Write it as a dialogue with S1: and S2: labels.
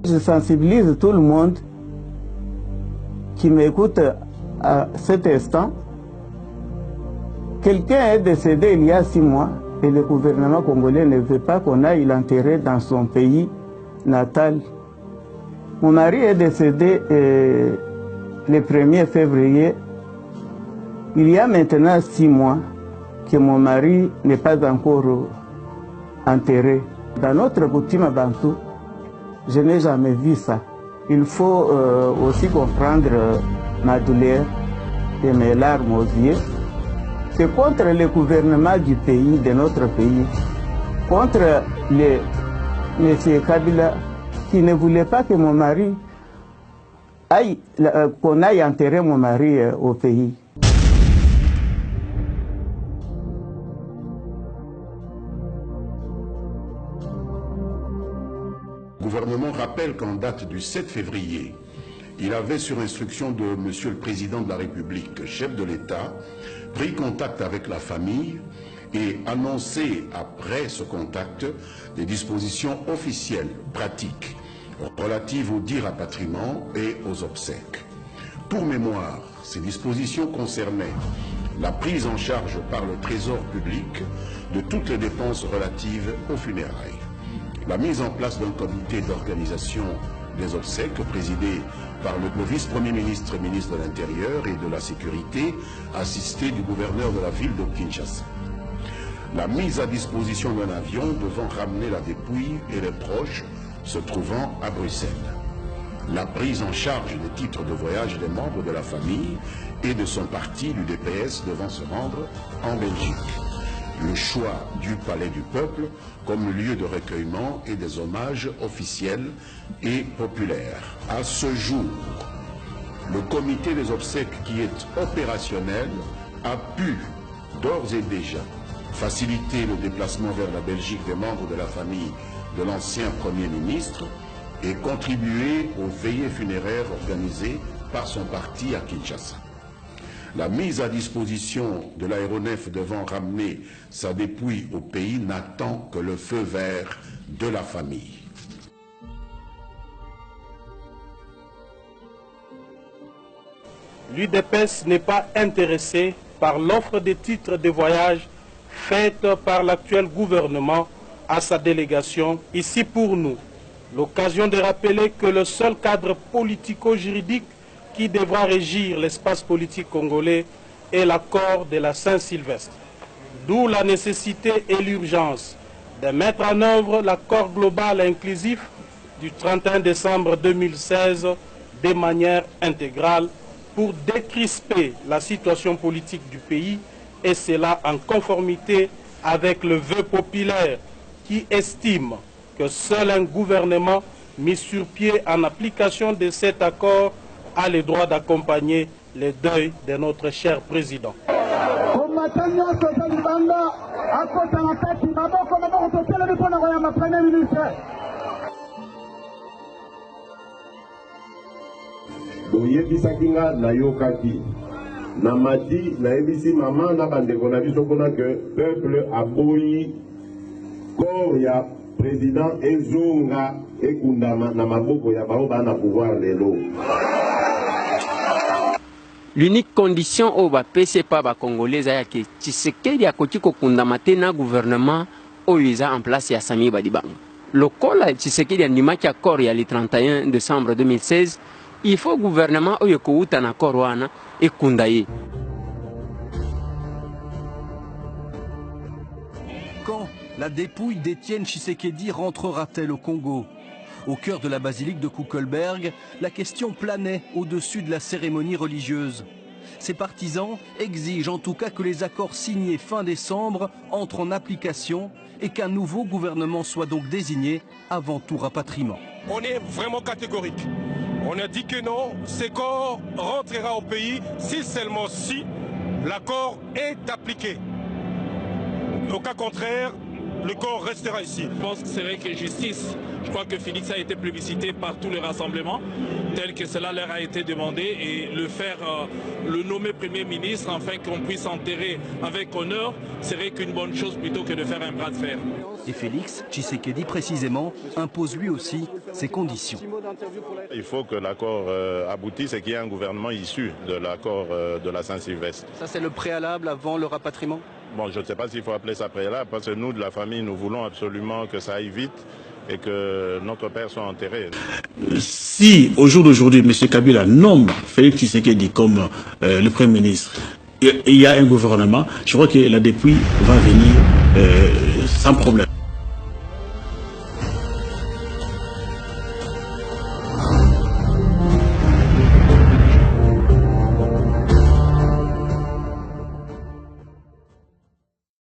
S1: Je sensibilise tout le monde qui m'écoute à cet instant. Quelqu'un est décédé il y a 6 mois et le gouvernement congolais ne veut pas qu'on aille l'enterrer dans son pays natal. Mon mari est décédé le 1er février. Il y a maintenant 6 mois que mon mari n'est pas encore enterré. Dans notre coutume bantou, je n'ai jamais vu ça. Il faut aussi comprendre ma douleur et mes larmes aux yeux. C'est contre le gouvernement du pays, de notre pays, contre M. Kabila, qui ne voulait pas que mon mari aille, qu'on aille enterrer mon mari au pays.
S2: Le gouvernement rappelle qu'en date du 7 février, il avait, sur instruction de Monsieur le Président de la République, chef de l'État, pris contact avec la famille et annoncé après ce contact des dispositions officielles, pratiques, relatives au dit rapatriement et aux obsèques. Pour mémoire, ces dispositions concernaient la prise en charge par le Trésor public de toutes les dépenses relatives aux funérailles, la mise en place d'un comité d'organisation des obsèques présidé par le vice-premier ministre, ministre de l'Intérieur et de la Sécurité, assisté du gouverneur de la ville de Kinshasa. La mise à disposition d'un avion devant ramener la dépouille et les proches se trouvant à Bruxelles. La prise en charge des titres de voyage des membres de la famille et de son parti, l'UDPS, devant se rendre en Belgique. Le choix du Palais du Peuple comme lieu de recueillement et des hommages officiels et populaires. À ce jour, le comité des obsèques qui est opérationnel a pu d'ores et déjà faciliter le déplacement vers la Belgique des membres de la famille de l'ancien Premier ministre et contribuer aux veillées funéraires organisées par son parti à Kinshasa. La mise à disposition de l'aéronef devant ramener sa dépouille au pays n'attend que le feu vert de la famille.
S3: L'UDPS n'est pas intéressé par l'offre des titres de voyage faite par l'actuel gouvernement à sa délégation. Ici pour nous, l'occasion de rappeler que le seul cadre politico-juridique qui devra régir l'espace politique congolais est l'accord de la Saint-Sylvestre. D'où la nécessité et l'urgence de mettre en œuvre l'accord global inclusif du 31 décembre 2016 de manière intégrale pour décrisper la situation politique du pays, et cela en conformité avec le vœu populaire qui estime que seul un gouvernement mis sur pied en application de cet accord a le droit d'accompagner le deuil de notre cher président.
S4: Oyebisaki nga nayokaki namati nayebisi mama na bandeko na biso mpona ke peuple aboyi corps ya président ezonga ekundama na maboko ya bao bana pouvoir lelo.
S5: L'unique condition au bapese pa ba congolais ya ke Tshisekedi akoki kokundama te na gouvernement oyo eza en place ya Sami Badibanga. Lokola Tshisekedi andimaki accord ya le 31 décembre 2016, il faut gouvernement oyo kouta na accord wana ekunda ye.
S6: Quand la dépouille d'Étienne Tshisekedi rentrera-t-elle au Congo? Au cœur de la basilique de Kuckelberg, la question planait au-dessus de la cérémonie religieuse. Ses partisans exigent en tout cas que les accords signés fin décembre entrent en application et qu'un nouveau gouvernement soit donc désigné avant tout rapatriement.
S7: On est vraiment catégorique. On a dit que non, ce corps rentrera au pays si seulement si l'accord est appliqué. Au cas contraire, le corps restera ici.
S8: Je pense que c'est vrai que justice. Je crois que Félix a été plébiscité par tous les rassemblements, tel que cela leur a été demandé, et le nommer Premier ministre, afin qu'on puisse enterrer avec honneur, serait qu'une bonne chose plutôt que de faire un bras de fer.
S6: Et Félix Tshisekedi, précisément, impose lui aussi ses conditions.
S9: Il faut que l'accord aboutisse et qu'il y ait un gouvernement issu de l'accord de la Saint-Sylvestre.
S6: Ça, c'est le préalable avant le rapatriement?
S9: Bon, je ne sais pas s'il faut appeler ça préalable, parce que nous, de la famille, nous voulons absolument que ça aille vite et que notre père soit enterré.
S10: Si, au jour d'aujourd'hui, M. Kabila nomme Félix Tshisekedi comme le Premier ministre, il y a un gouvernement, je crois que la dépouille va venir sans problème.